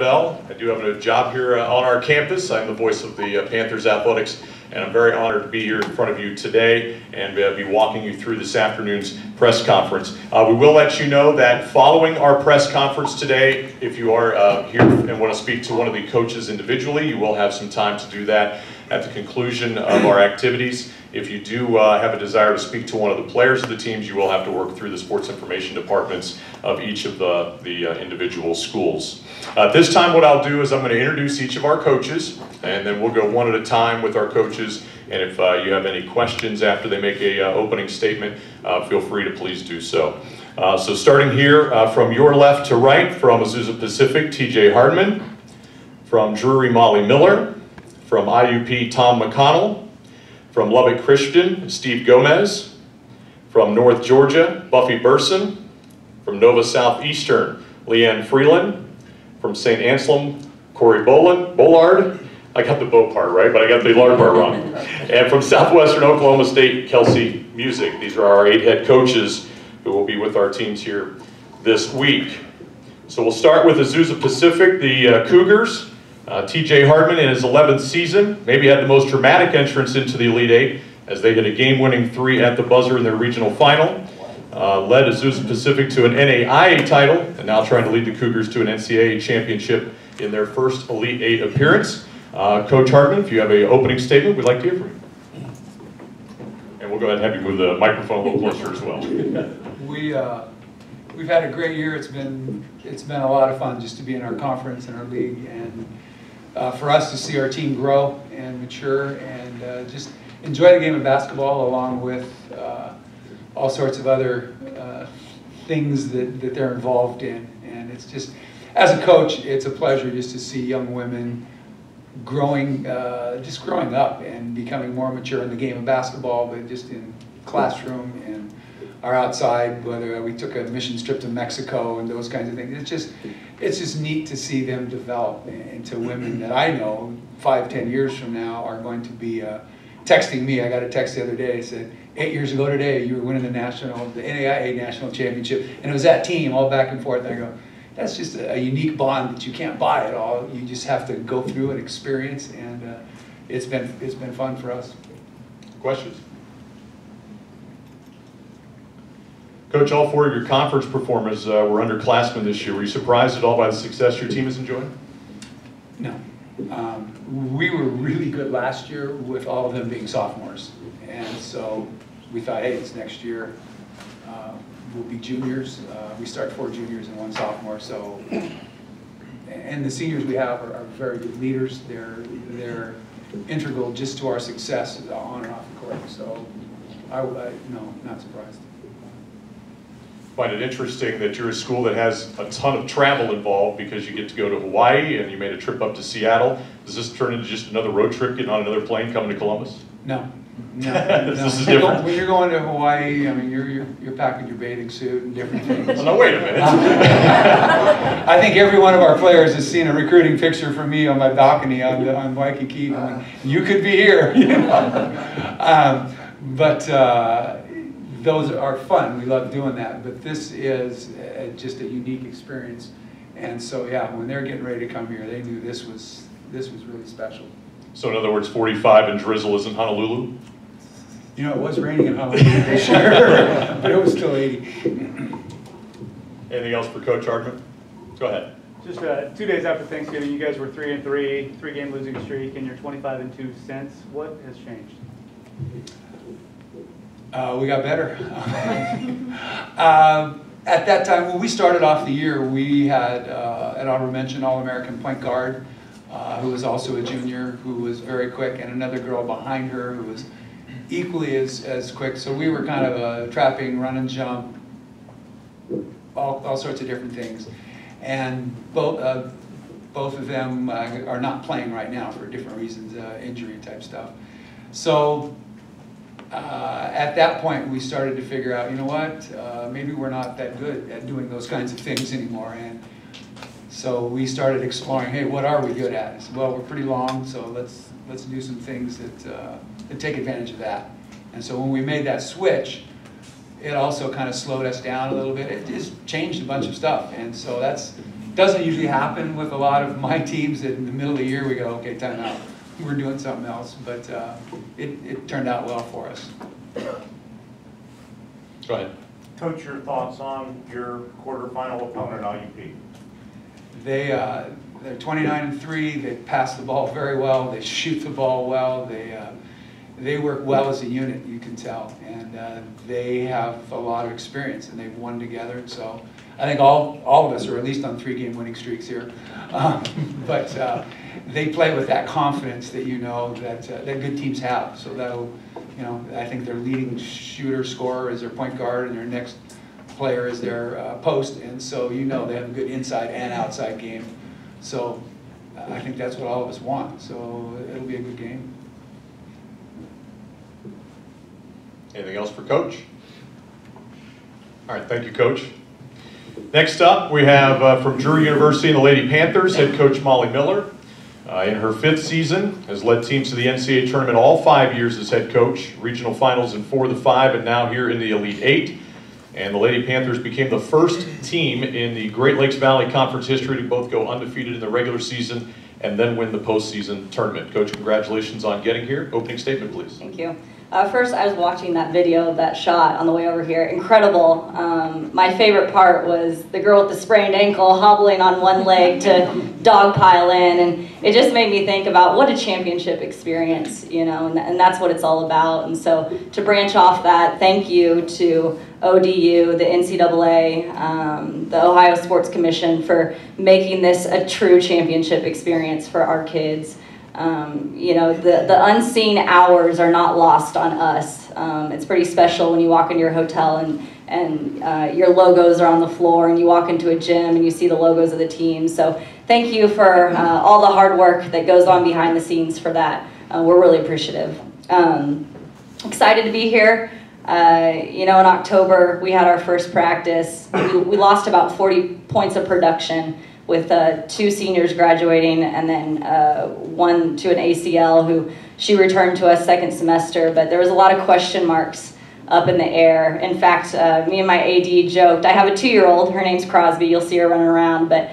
Bell. I do have a job here on our campus. I'm the voice of the Panthers Athletics, and I'm very honored to be here in front of you today and be walking you through this afternoon's press conference. We will let you know that following our press conference today, if you are here and want to speak to one of the coaches individually, you will have some time to do that at the conclusion of our activities. If you do have a desire to speak to one of the players of the teams, you will have to work through the sports information departments of each of the individual schools. At this time, what I'll do is I'm going to introduce each of our coaches, and then we'll go one at a time with our coaches. And if you have any questions after they make a opening statement, feel free to please do so. So starting here from your left to right, from Azusa Pacific, TJ Hardman. From Drury, Molly Miller. From IUP, Tom McConnell. From Lubbock Christian, Steve Gomez. From North Georgia, Buffy Burson. From Nova Southeastern, Leanne Freeland. From St. Anselm, Corey Bollard. I got the bow part right, but I got the lard part wrong. And from Southwestern Oklahoma State, Kelsey Music. These are our 8 head coaches who will be with our teams here this week. So we'll start with Azusa Pacific, the Cougars. TJ Hardman in his 11th season maybe had the most dramatic entrance into the Elite Eight as they hit a game-winning 3 at the buzzer in their regional final. Led Azusa Pacific to an NAIA title and now trying to lead the Cougars to an NCAA championship in their first Elite Eight appearance. Coach Hardman, if you have an opening statement, we'd like to hear from you. And we'll go ahead and have you move the microphone a little closer as well. We've had a great year. It's been a lot of fun just to be in our conference and our league, and for us to see our team grow and mature and just enjoy the game of basketball along with all sorts of other things that they're involved in. And it's just, as a coach, it's a pleasure just to see young women growing up and becoming more mature in the game of basketball, but just in classroom and are outside, whether we took a mission trip to Mexico and those kinds of things. It's just neat to see them develop into women that I know 5-10 years from now are going to be texting me. I got a text the other day. It said, 8 years ago today, you were winning the NAIA national championship, and it was that team all back and forth. And I go, that's just a unique bond that you can't buy at all. You just have to go through and experience, and it's been fun for us. Questions? Coach, all 4 of your conference performers were underclassmen this year. Were you surprised at all by the success your team is enjoying? No. We were really good last year with all of them being sophomores. And so we thought, hey, it's next year. We'll be juniors. We start 4 juniors and 1 sophomore. So, and the seniors we have are very good leaders. They're integral just to our success on and off the court. So, no, not surprised. Find it interesting that you're a school that has a ton of travel involved because you get to go to Hawaii and you made a trip up to Seattle. Does this turn into just another road trip, getting on another plane, coming to Columbus? No. No. This is different. When you're going to Hawaii, I mean, you're packing your bathing suit and different things. Well, no, wait a minute. I think every one of our players has seen a recruiting picture from me on my balcony on Waikiki. You could be here. You know? Those are fun. We love doing that. But this is just a unique experience. And so, yeah, when they're getting ready to come here, they knew this was really special. So in other words, 45 and drizzle isn't Honolulu? You know, it was raining in Honolulu this year, but it was still 80. Anything else for Coach Hardman? Go ahead. Just 2 days after Thanksgiving, you guys were 3-3, 3-game losing streak, and you're 25-2 since. What has changed? We got better. At that time, when we started off the year, we had an honorable mention All-American point guard, who was also a junior, who was very quick, and another girl behind her who was equally as quick. So we were kind of trapping, run and jump, all sorts of different things. And both of them are not playing right now for different reasons, injury type stuff. So at that point, we started to figure out, you know what, maybe we're not that good at doing those kinds of things anymore. And so we started exploring, hey, what are we good at? I said, well, we're pretty long, so let's do some things that take advantage of that. And so when we made that switch, it also kind of slowed us down a little bit. It just changed a bunch of stuff. And so that's Doesn't usually happen with a lot of my teams. In the middle of the year, we go, okay, time out. We're doing something else, but it turned out well for us. Go ahead. Coach, your thoughts on your quarterfinal opponent, IUP? They're 29-3. They pass the ball very well. They shoot the ball well. They work well as a unit, you can tell, and they have a lot of experience, and they've won together. So I think all of us are at least on 3-game winning streaks here, but they play with that confidence that that good teams have. So that'll, I think their leading shooter, scorer is their point guard, and their next player is their post, and so they have a good inside and outside game. So I think that's what all of us want. So it'll be a good game. Anything else for Coach? All right, thank you, Coach. Next up, we have from Drury University and the Lady Panthers, head coach Molly Miller. In her 5th season, has led teams to the NCAA tournament all 5 years as head coach, regional finals in 4 of the 5, and now here in the Elite 8. And the Lady Panthers became the first team in the Great Lakes Valley Conference history to both go undefeated in the regular season and then win the postseason tournament. Coach, congratulations on getting here. Opening statement, please. Thank you. First, I was watching that video of that shot on the way over here. Incredible. My favorite part was the girl with the sprained ankle hobbling on one leg to dogpile in, and it just made me think about what a championship experience, and that's what it's all about. And so to branch off that, thank you to ODU, the NCAA, the Ohio Sports Commission for making this a true championship experience for our kids. The unseen hours are not lost on us. It's pretty special when you walk into your hotel and your logos are on the floor, and you walk into a gym and you see the logos of the team. So thank you for all the hard work that goes on behind the scenes for that. We're really appreciative. Excited to be here. In October we had our first practice. We lost about 40 points of production, with 2 seniors graduating and then one to an ACL who she returned to us 2nd semester, but there was a lot of question marks up in the air. In fact, me and my AD joked, I have a 2-year-old, her name's Crosby, you'll see her running around, but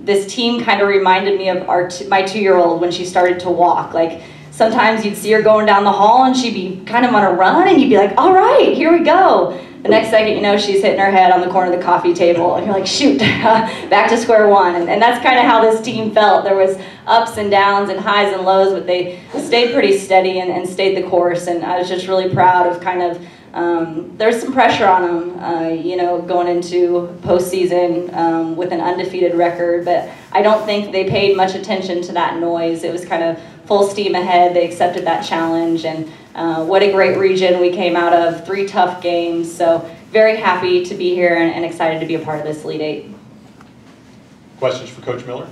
this team kind of reminded me of my 2-year-old when she started to walk. Like, sometimes you'd see her going down the hall and she'd be kind of on a run, and you'd be like, all right, here we go. The next second, she's hitting her head on the corner of the coffee table, and you're like, shoot, back to square one. And that's kind of how this team felt. There was ups and downs and highs and lows, but they stayed pretty steady and stayed the course. And I was just really proud of kind of, there's some pressure on them, going into postseason with an undefeated record. But I don't think they paid much attention to that noise. It was kind of full steam ahead. They accepted that challenge, and what a great region we came out of. 3 tough games, so very happy to be here and excited to be a part of this Elite 8. Questions for Coach Miller?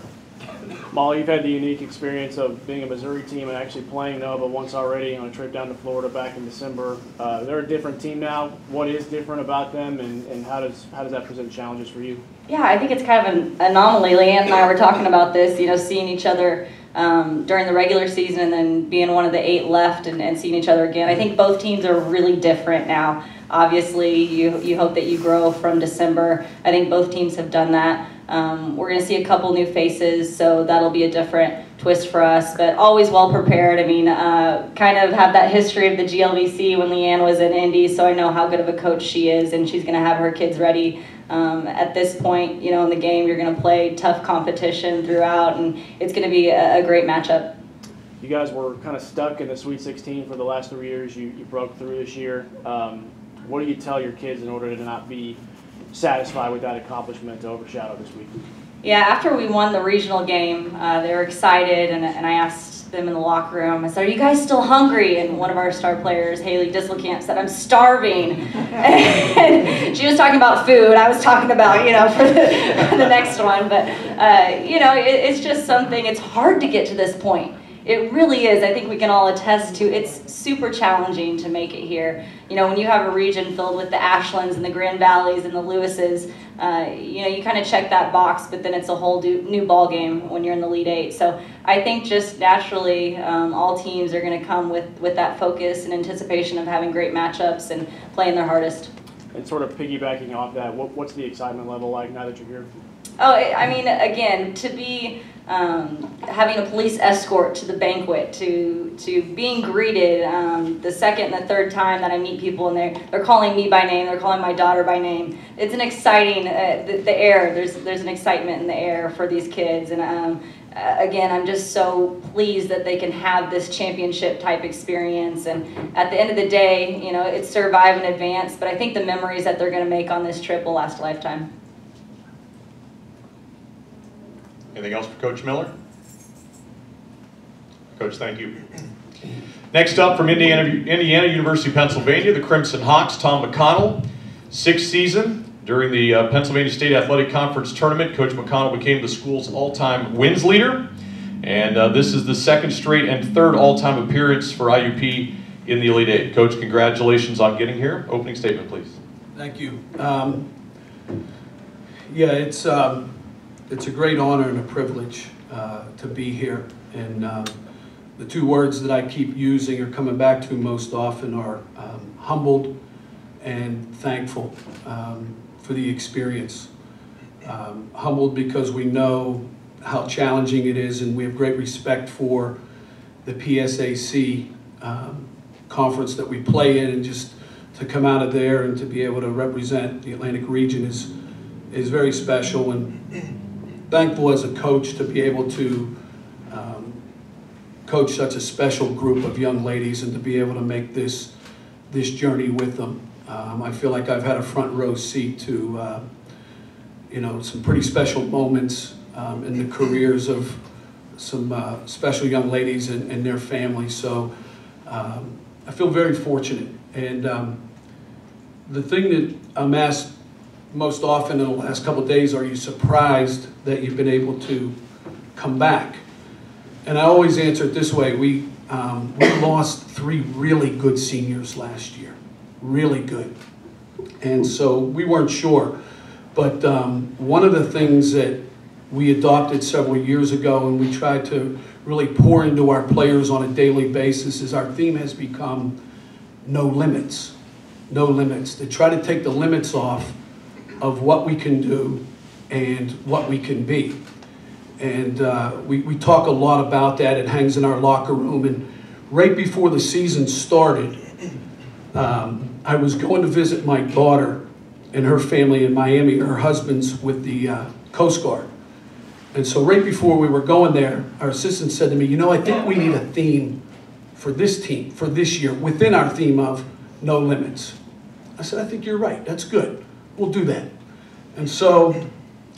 Molly, you've had the unique experience of being a Missouri team and actually playing Nova once already on a trip down to Florida back in December. They're a different team now. What is different about them, and how does that present challenges for you? Yeah, I think it's kind of an anomaly. Leanne and I were talking about this, seeing each other during the regular season and then being one of the 8 left and seeing each other again. I think both teams are really different now. Obviously, you hope that you grow from December. I think both teams have done that. We're going to see a couple new faces, so that'll be a different twist for us, but always well prepared. I mean, kind of have that history of the GLVC when Leanne was in Indy, so I know how good of a coach she is, and she's going to have her kids ready. At this point, in the game, you're going to play tough competition throughout, and it's going to be a great matchup. You guys were kind of stuck in the Sweet 16 for the last 3 years. You broke through this year. What do you tell your kids in order to not be satisfied with that accomplishment to overshadow this week? Yeah, after we won the regional game, they were excited, and I asked them in the locker room, I said, are you guys still hungry? And one of our star players, Haley Disselkamp, said, I'm starving. And she was talking about food. I was talking about, for the next one. But, it's just something, it's hard to get to this point. It really is. I think we can all attest to it's super challenging to make it here. When you have a region filled with the Ashlands and the Grand Valleys and the Lewises, you kind of check that box, but then it's a whole new ball game when you're in the Elite 8. So I think just naturally all teams are going to come with that focus and anticipation of having great matchups and playing their hardest. And sort of piggybacking off that, what's the excitement level like now that you're here? Oh, I mean, again, to be having a police escort to the banquet, to being greeted the second and the third time that I meet people, and they're calling me by name, they're calling my daughter by name. It's an exciting, the air, there's an excitement in the air for these kids, and again, I'm just so pleased that they can have this championship type experience, and at the end of the day, you know, it's survive and advance, but I think the memories that they're going to make on this trip will last a lifetime. Anything else for Coach Miller? Coach, thank you. Next up from Indiana University, Pennsylvania, the Crimson Hawks, Tom McConnell. 6th season during the Pennsylvania State Athletic Conference Tournament, Coach McConnell became the school's all-time wins leader. And this is the 2nd straight and 3rd all-time appearance for IUP in the Elite Eight. Coach, congratulations on getting here. Opening statement, please. Thank you. Yeah, it's a great honor and a privilege to be here. And the 2 words that I keep using or coming back to most often are humbled and thankful for the experience. Humbled because we know how challenging it is, and we have great respect for the PSAC conference that we play in, and just to come out of there and to be able to represent the Atlantic region is very special, and thankful as a coach to be able to coach such a special group of young ladies and to be able to make this journey with them. I feel like I've had a front row seat to you know, some pretty special moments in the careers of some special young ladies and their families. So I feel very fortunate. And the thing that I'm asked most often in the last couple of days, are you surprised that you've been able to come back? And I always answer it this way. We lost 3 really good seniors last year, really good. And so we weren't sure. But one of the things that we adopted several years ago, and we tried to really pour into our players on a daily basis, is our theme has become no limits. No limits. To try to take the limits off of what we can do and what we can be. And we talk a lot about that. It hangs in our locker room. And right before the season started, I was going to visit my daughter and her family in Miami. Her husband's with the Coast Guard. And so right before we were going there, our assistant said to me, you know, I think we need a theme for this team, for this year, within our theme of no limits. I said, I think you're right. That's good. We'll do that. And so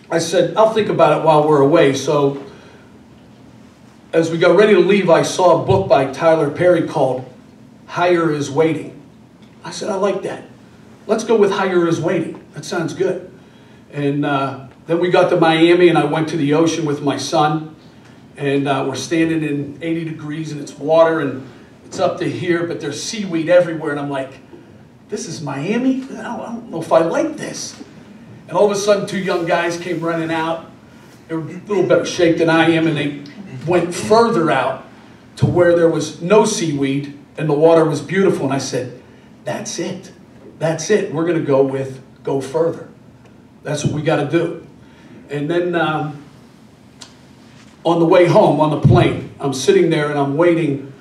I said, I'll think about it while we're away. So as we got ready to leave, I saw a book by Tyler Perry called Higher is Waiting. I said, I like that. Let's go with Higher is Waiting. That sounds good. And then we got to Miami, and I went to the ocean with my son. And we're standing in 80 degrees, and it's water, and it's up to here, but there's seaweed everywhere. And I'm like, this is Miami? I don't know if I like this. And all of a sudden, 2 young guys came running out. They were a little better shape than I am, and they went further out to where there was no seaweed, and the water was beautiful. And I said, that's it. That's it. We're going to go further. That's what we got to do. And then on the way home, on the plane, I'm sitting there and I'm waiting,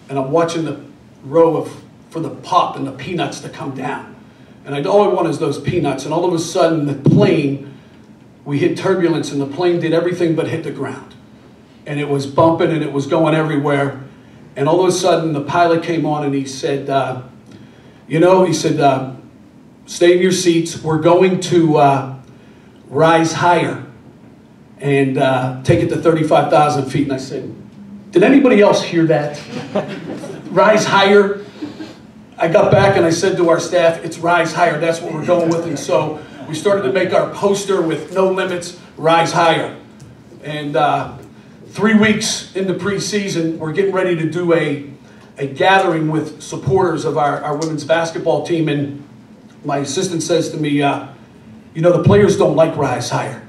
and I'm watching the row for the pop and the peanuts to come down. And all I want is those peanuts. And all of a sudden, the plane, we hit turbulence, and the plane did everything but hit the ground. And it was bumping, and it was going everywhere. And all of a sudden, the pilot came on, and he said, you know, he said, stay in your seats. We're going to rise higher and take it to 35,000 feet. And I said, did anybody else hear that? Rise higher. I got back and I said to our staff, it's rise higher. That's what we're going with. And so we started to make our poster with no limits, rise higher. And 3 weeks into preseason, we're getting ready to do a gathering with supporters of our women's basketball team. And my assistant says to me, you know, the players don't like rise higher.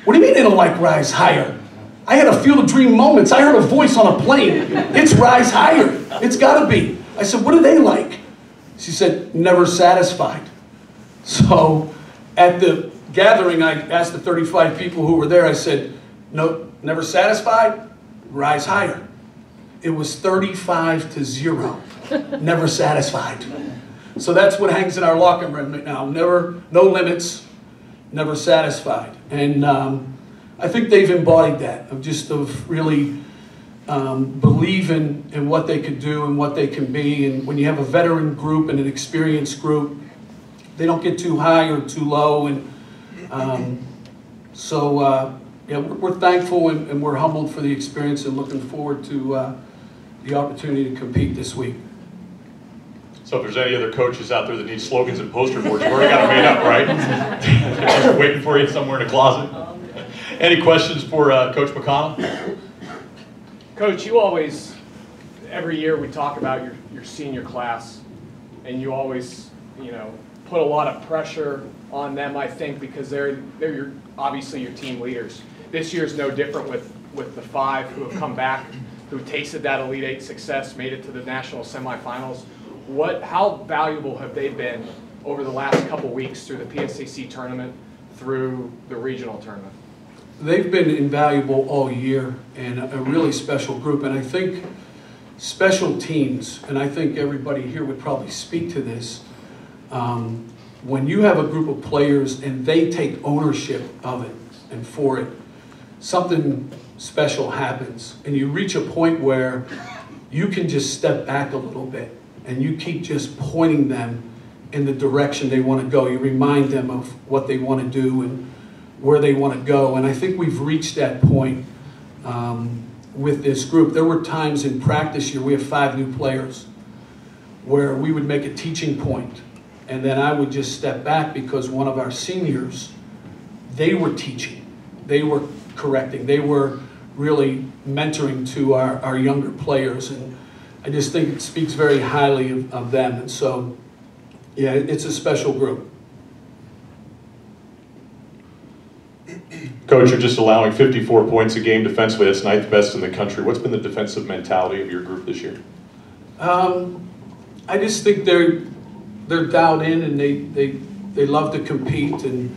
What do you mean they don't like rise higher? I had a Field of Dream moments. I heard a voice on a plane. It's rise higher. It's got to be. I said, what do they like? She said, never satisfied. So at the gathering, I asked the 35 people who were there, I said, no, never satisfied? Rise higher. It was 35-0, never satisfied. So that's what hangs in our locker room right now. Never, no limits, never satisfied. And I think they've embodied that, of really believing in what they could do and what they can be. And when you have a veteran group and an experienced group, they don't get too high or too low. And yeah, we're thankful and we're humbled for the experience and looking forward to the opportunity to compete this week. So if there's any other coaches out there that need slogans and poster boards, you've already got them made up, right? They're just waiting for you somewhere in a closet. Any questions for Coach McConnell? Coach, you always, every year we talk about your senior class, and you always, put a lot of pressure on them, I think, because they're obviously your team leaders. This year's no different with the 5 who have come back, who tasted that Elite 8 success, made it to the national semifinals. How valuable have they been over the last couple weeks through the PSAC tournament, through the regional tournament? They've been invaluable all year and a really special group. And I think special teams, and I think everybody here would probably speak to this, when you have a group of players and they take ownership of it and for it, something special happens. And you reach a point where you can just step back a little bit and you keep just pointing them in the direction they want to go. You remind them of what they want to do and where they want to go. And I think we've reached that point with this group. There were times in practice here, we have 5 new players, where we would make a teaching point, and then I would just step back because one of our seniors, they were teaching, they were correcting, they were really mentoring to our younger players. And I just think it speaks very highly of them. And so, yeah, it's a special group. Coach, you're just allowing 54 points a game defensively. That's 9th best in the country. What's been the defensive mentality of your group this year? I just think they're dialed in and they love to compete, and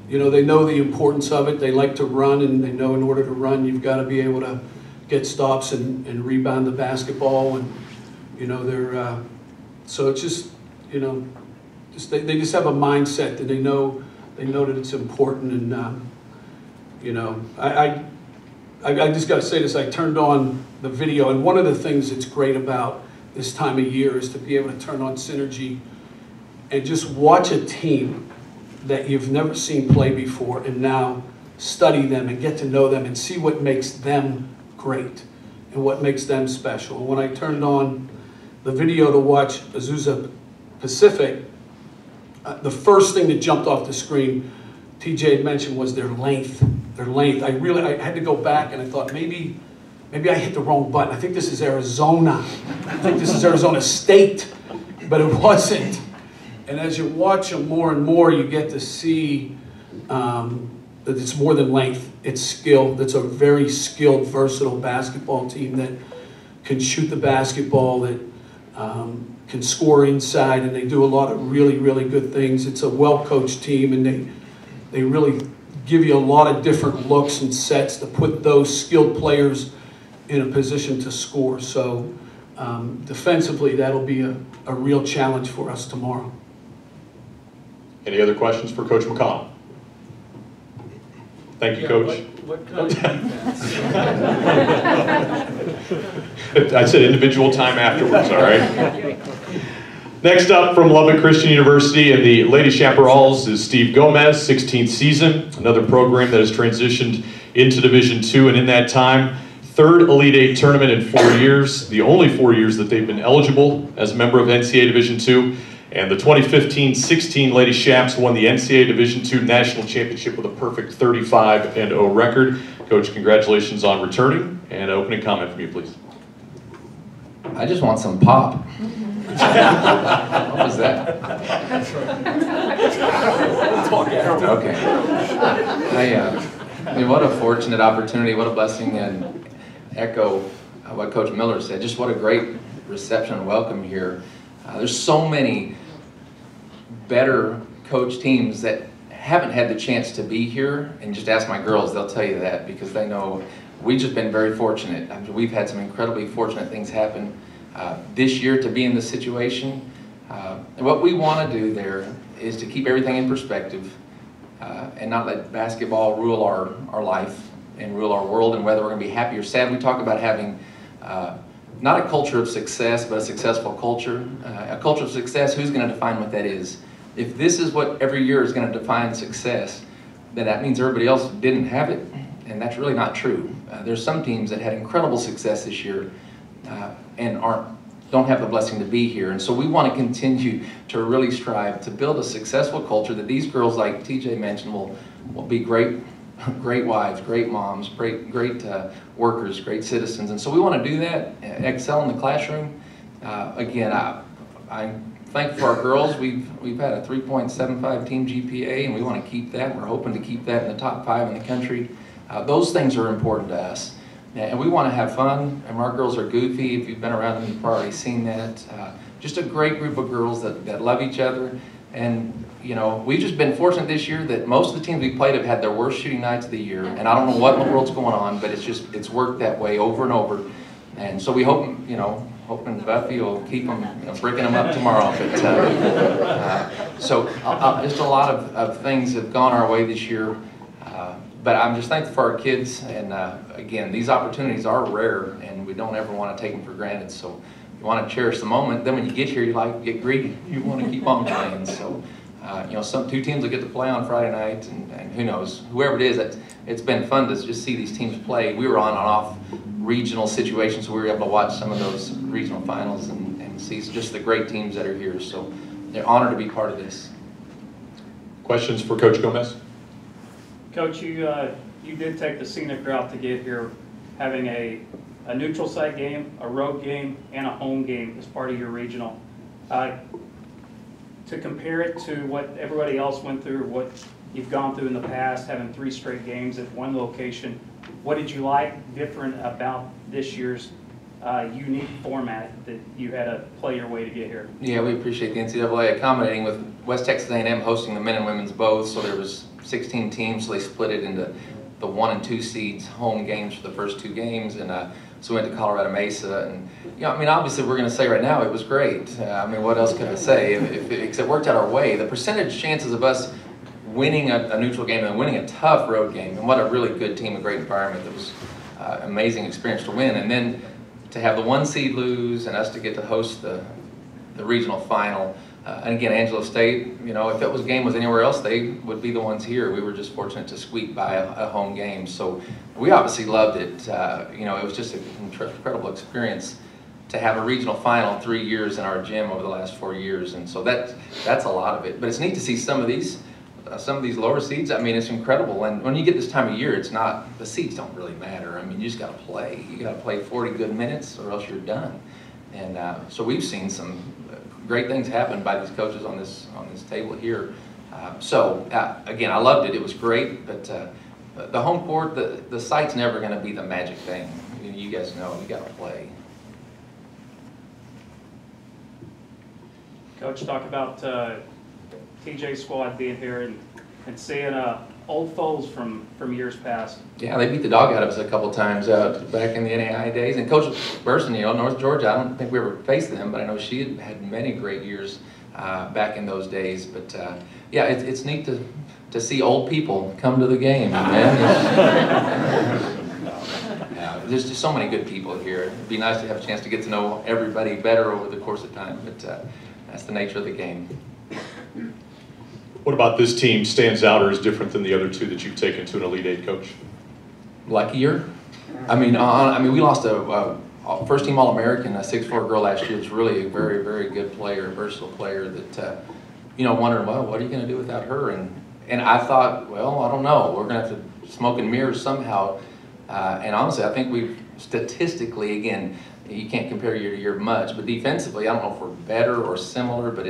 they know the importance of it. They like to run, and they know in order to run you've got to be able to get stops and rebound the basketball, and they're so it's just they just have a mindset that they know that it's important. And I just got to say this, I turned on the video, and one of the things that's great about this time of year is to be able to turn on Synergy and just watch a team that you've never seen play before and now study them and get to know them and see what makes them great and what makes them special. And when I turned on the video to watch Azusa Pacific, the first thing that jumped off the screen, TJ had mentioned, was their length. Their length. I had to go back and I thought maybe I hit the wrong button. I think this is Arizona. I think this is Arizona State, but it wasn't. And as you watch them more and more, you get to see that it's more than length. It's skill. It's a very skilled, versatile basketball team that can shoot the basketball, that can score inside, and they do a lot of really, really good things. It's a well-coached team, and they really give you a lot of different looks and sets to put those skilled players in a position to score. So defensively, that'll be a real challenge for us tomorrow. Any other questions for Coach McConnell? Thank you, Coach. What kind of defense? I said individual time afterwards, all right? Next up from Lubbock Christian University in the Lady Chaparrals is Steve Gomez, 16th season, another program that has transitioned into Division II, and in that time, 3rd Elite 8 tournament in 4 years, the only 4 years that they've been eligible as a member of NCAA Division II. And the 2015-16 Lady Chaps won the NCAA Division II National Championship with a perfect 35-0 record. Coach, congratulations on returning, and an opening comment from you, please. I just want some pop. What was that? Okay. I mean, what a fortunate opportunity, what a blessing, and echo what Coach Miller said. Just what a great reception and welcome here. There's so many better coach teams that haven't had the chance to be here, and just ask my girls, they'll tell you that, because they know we've just been very fortunate. I mean, we've had some incredibly fortunate things happen this year to be in this situation. And what we want to do there is to keep everything in perspective and not let basketball rule our life and rule our world and whether we're going to be happy or sad. We talk about having not a culture of success, but a successful culture. A culture of success, who's going to define what that is? If this is what every year is going to define success, then that means everybody else didn't have it, and that's really not true. There's some teams that had incredible success this year and don't have the blessing to be here, and so we want to continue to really strive to build a successful culture that these girls, like TJ mentioned, will be great wives, great moms, great workers, great citizens. And so we want to do that, excel in the classroom. Again, I'm thankful for our girls. We've had a 3.75 team GPA, and we want to keep that. We're hoping to keep that in the top 5 in the country. Those things are important to us. And we want to have fun, and our girls are goofy. If you've been around them, you've already seen that. Just a great group of girls that love each other. And, you know, we've just been fortunate this year that most of the teams we played have had their worst shooting nights of the year. And I don't know what in the world's going on, but it's worked that way over and over. And so we hope, hoping Buffy will keep them, breaking them up tomorrow. But, so just a lot of things have gone our way this year. But I'm just thankful for our kids, and again, these opportunities are rare, and we don't ever want to take them for granted. So you want to cherish the moment. Then when you get here, you get greedy. You want to keep on playing. So some 2 teams will get to play on Friday night, and who knows, whoever it is, it's been fun to just see these teams play. We were on and off regional situations, so we were able to watch some of those regional finals and see just the great teams that are here. So they're honored to be part of this. Questions for Coach Gomez? Coach, you did take the scenic route to get here, having a neutral site game, a road game, and a home game as part of your regional. To compare it to what everybody else went through, what you've gone through in the past, having 3 straight games at one location, what did you like different about this year's unique format that you had to play your way to get here? Yeah, we appreciate the NCAA accommodating with West Texas A&M hosting the men and women's both, so there was 16 teams, so they split it into the 1 and 2 seeds home games for the first 2 games, and so we went to Colorado Mesa, and obviously we're going to say right now it was great. What else could I say? If it worked out our way, the percentage chances of us winning a neutral game and winning a tough road game, and what a really good team, a great environment, that was amazing experience to win, and then to have the 1 seed lose and us to get to host the regional final. And again, Angelo State, if that game was anywhere else, they would be the ones here. We were just fortunate to squeak by a home game. So we obviously loved it. It was just an incredible experience to have a regional final 3 years in our gym over the last 4 years. And so that's a lot of it. But it's neat to see some of these lower seeds. It's incredible. And when you get this time of year, the seeds don't really matter. You just got to play. You got to play 40 good minutes or else you're done. And so we've seen some great things happen by these coaches on this table here. Again, I loved it. It was great, but the home court, the site's never going to be the magic thing. You guys know, you got to play. Coach, talk about TJ's squad being here and seeing old foes from years past. Yeah, they beat the dog out of us a couple times back in the NAI days. And Coach Burson, North Georgia, I don't think we ever faced them, but I know she had many great years back in those days. But yeah, it's neat to see old people come to the game, man. There's just so many good people here. It'd be nice to have a chance to get to know everybody better over the course of time, but that's the nature of the game. What about this team stands out or is different than the other 2 that you've taken to an Elite 8, Coach? Luckier. We lost a first-team All-American, a 6'4" girl last year. It's really a very, very good player, versatile player that, wondering, well, what are you going to do without her? And I thought, well, I don't know. We're going to have to smoke and mirrors somehow. And honestly, I think we've statistically, again, you can't compare year to year much, but defensively, I don't know if we're better or similar, but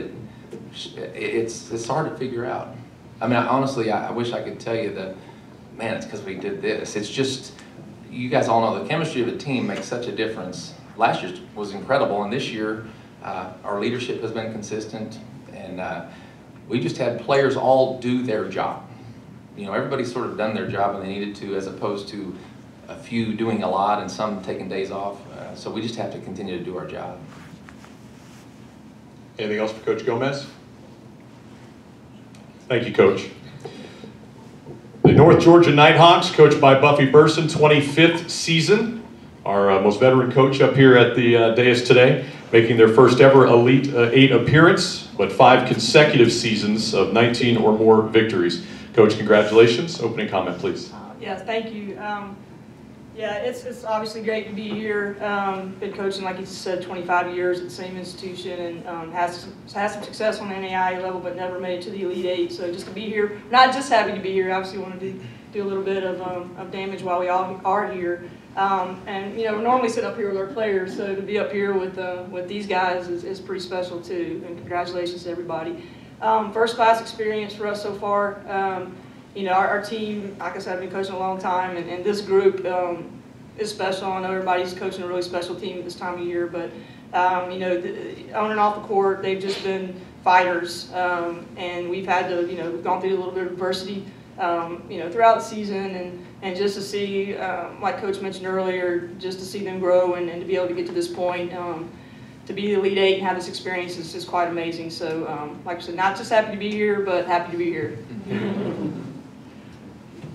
it's hard to figure out. Honestly, I wish I could tell you that, man, it's because we did this. It's just, you guys all know the chemistry of the team makes such a difference. Last year was incredible, and this year our leadership has been consistent, and we just had players all do their job. You know, everybody's sort of done their job when they needed to, as opposed to a few doing a lot and some taking days off. So we just have to continue to do our job. Anything else for Coach Gomez? Thank you, Coach. The North Georgia Nighthawks, coached by Buffy Burson, 25th season. Our most veteran coach up here at the dais today, making their first ever Elite 8 appearance, but 5 consecutive seasons of 19 or more victories. Coach, congratulations. Opening comment, please. Yes, thank you. Yeah, it's obviously great to be here. Been coaching, like you said, 25 years at the same institution, and has some success on the NAIA level, but never made it to the Elite 8. So just to be here, not just happy to be here, obviously wanted to do a little bit of damage while we all are here. And you know, we normally sit up here with our players, so to be up here with these guys is pretty special too. And congratulations to everybody. First class experience for us so far. You know, our team, like I said, I've been coaching a long time, and this group is special. I know everybody's coaching a really special team at this time of year, but you know, on and off the court, they've just been fighters, and we've had to, you know, we've gone through a little bit of adversity, you know, throughout the season, and just to see, like Coach mentioned earlier, just to see them grow and to be able to get to this point. To be the Elite 8 and have this experience is quite amazing. So, like I said, not just happy to be here, but happy to be here.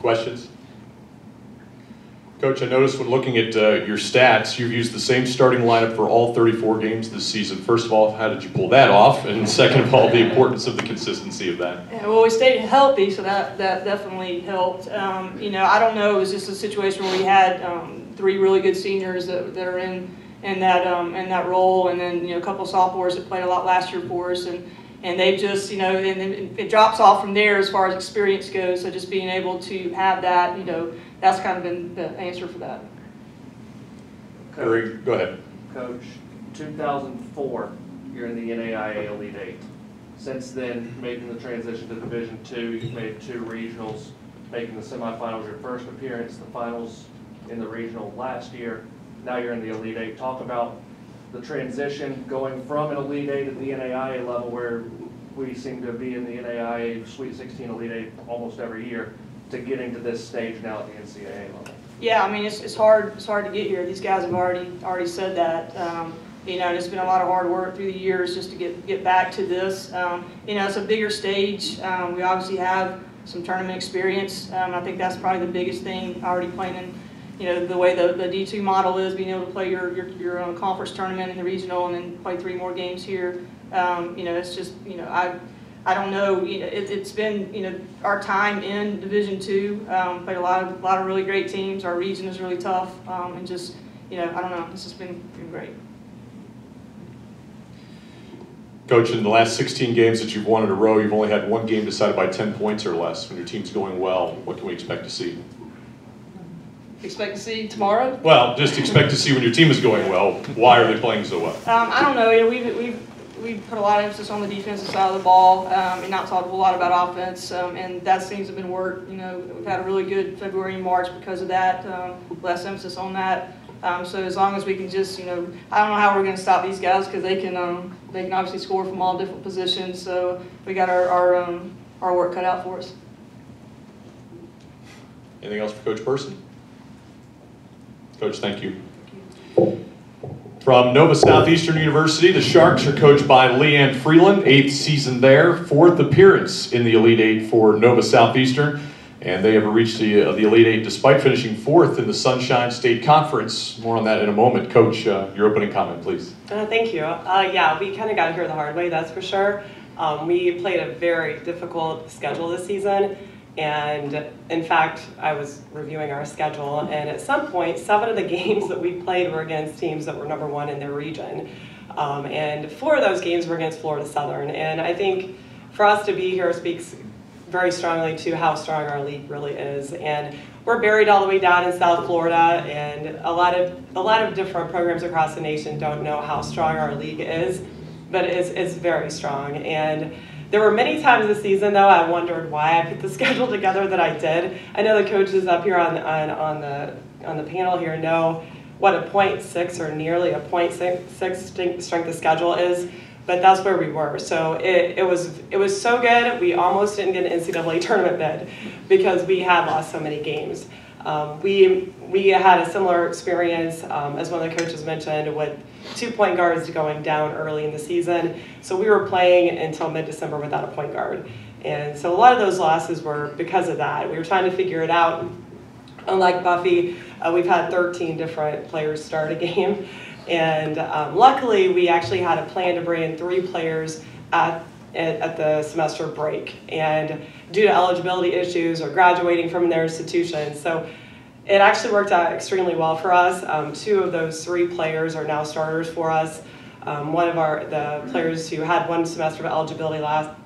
Questions? Coach, I noticed when looking at your stats, you've used the same starting lineup for all 34 games this season. First of all, how did you pull that off? And second of all, the importance of the consistency of that. Yeah, well, we stayed healthy, so that definitely helped. You know, I don't know, it was just a situation where we had 3 really good seniors that are in that role, and then, you know, a couple of sophomores that played a lot last year for us, and they've just, you know, and it drops off from there as far as experience goes. So just being able to have that, you know, that's kind of been the answer for that. Go ahead. Coach, 2004, you're in the NAIA Elite 8. Since then, making the transition to Division II, you've made 2 regionals, making the semifinals your first appearance, the finals in the regional last year. Now you're in the Elite 8. Talk about the transition going from an Elite 8 at the NAIA level, where we seem to be in the NAIA Sweet 16 Elite 8 almost every year, to getting to this stage now at the NCAA level. Yeah, I mean, it's hard to get here. These guys have already said that. You know, it's been a lot of hard work through the years just to get back to this. You know, it's a bigger stage. We obviously have some tournament experience. I think that's probably the biggest thing. Already playing in, you know, the way the D2 model is, being able to play your conference tournament in the regional and then play 3 more games here. You know, it's just, you know, I don't know. You know, it's been, you know, our time in Division II. Played a lot of really great teams. Our region is really tough, and just, you know, I don't know. This has been great. Coach, in the last 16 games that you've won in a row, you've only had 1 game decided by 10 points or less. When your team's going well, what can we expect to see? Expect to see tomorrow? Well, just expect to see when your team is going well. Why are they playing so well? I don't know. You know, we've put a lot of emphasis on the defensive side of the ball, and not talked a whole lot about offense, and that seems to have been worked. You know, we've had a really good February and March because of that. Less emphasis on that. So as long as we can just, you know, I don't know how we're going to stop these guys, because they can obviously score from all different positions. So we got our work cut out for us. Anything else for Coach Burson? Coach, thank you. From Nova Southeastern University, the Sharks are coached by Leanne Freeland, 8th season there, 4th appearance in the Elite 8 for Nova Southeastern, and they have reached the Elite 8 despite finishing 4th in the Sunshine State Conference. More on that in a moment. Coach, your opening comment, please. Thank you. Yeah, we kind of got here the hard way, that's for sure. We played a very difficult schedule this season. And in fact, I was reviewing our schedule, and at some point, 7 of the games that we played were against teams that were #1 in their region. And 4 of those games were against Florida Southern. And I think for us to be here speaks very strongly to how strong our league really is. And we're buried all the way down in South Florida, and a lot of different programs across the nation don't know how strong our league is, but it's very strong. And there were many times this season, though, I wondered why I put the schedule together that I did. I know the coaches up here on the panel here know what a .6 or nearly a .6 strength of schedule is. but that's where we were. So it was so good. We almost didn't get an NCAA tournament bid because we had lost so many games. We had a similar experience, as one of the coaches mentioned, with 2 point guards going down early in the season. So we were playing until mid-December without a point guard. And so a lot of those losses were because of that. We were trying to figure it out. Unlike Buffy, we've had 13 different players start a game. And luckily, we actually had a plan to bring in 3 players at the semester break, and due to eligibility issues or graduating from their institution. So it actually worked out extremely well for us. 2 of those 3 players are now starters for us. One of the players who had 1 semester of eligibility left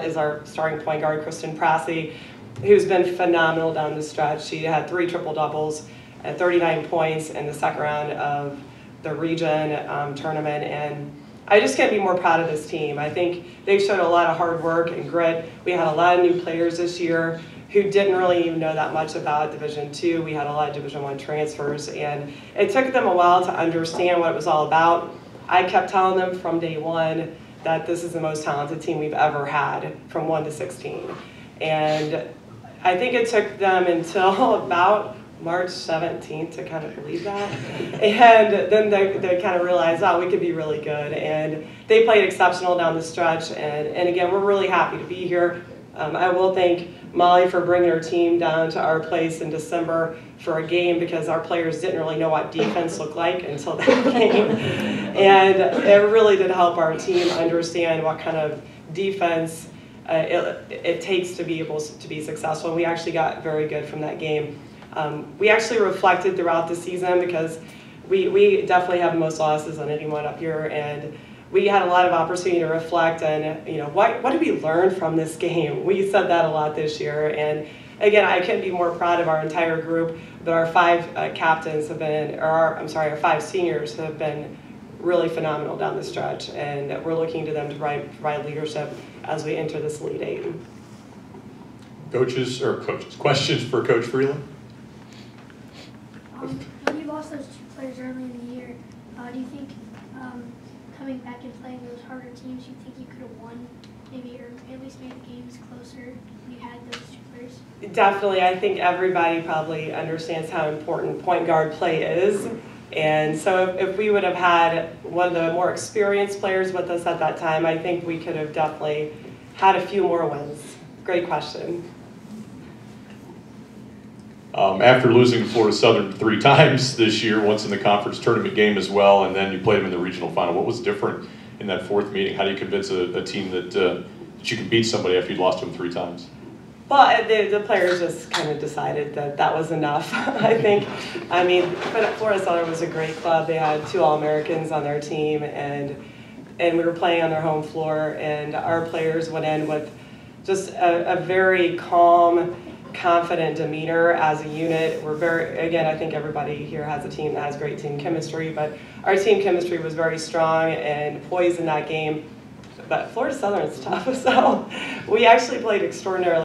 is our starting point guard, Kristen Prassey, who's been phenomenal down the stretch. She had 3 triple-doubles and 39 points in the second round of the region tournament, and I just can't be more proud of this team. I think they've shown a lot of hard work and grit. We had a lot of new players this year who didn't really even know that much about Division II. We had a lot of Division I transfers, and it took them a while to understand what it was all about. I kept telling them from day one that this is the most talented team we've ever had from 1 to 16. And I think it took them until about March 17th to kind of believe that. And then they kind of realized, oh, we could be really good. And they played exceptional down the stretch. And again, we're really happy to be here. I will thank Molly for bringing her team down to our place in December for a game, because our players didn't really know what defense looked like until that game. And it really did help our team understand what kind of defense it takes to be able to be successful. And we actually got very good from that game. We actually reflected throughout the season, because we definitely have the most losses on anyone up here, and we had a lot of opportunity to reflect on, what did we learn from this game? We said that a lot this year, and again, I couldn't be more proud of our entire group, but our 5 captains have been, our 5 seniors have been really phenomenal down the stretch, and we're looking to them to provide leadership as we enter this Elite 8. Questions for Coach Freeland? When you lost those 2 players early in the year, do you think coming back and playing those harder teams, you think you could have won maybe, or at least made the games closer when you had those 2 players? Definitely. I think everybody probably understands how important point guard play is. And so if we would have had one of the more experienced players with us at that time, I think we could have definitely had a few more wins. Great question. After losing to Florida Southern 3 times this year, once in the conference tournament game as well, and then you played them in the regional final, what was different in that 4th meeting? How do you convince a team that you can beat somebody after you'd lost to them 3 times? Well, the players just kind of decided that that was enough, I think. I mean, Florida Southern was a great club. They had 2 All-Americans on their team, and we were playing on their home floor, and our players went in with just a very calm, confident demeanor as a unit. Again, I think everybody here has a team that has great team chemistry, but our team chemistry was very strong and poised in that game. But Florida Southern's tough, so we actually played extraordinarily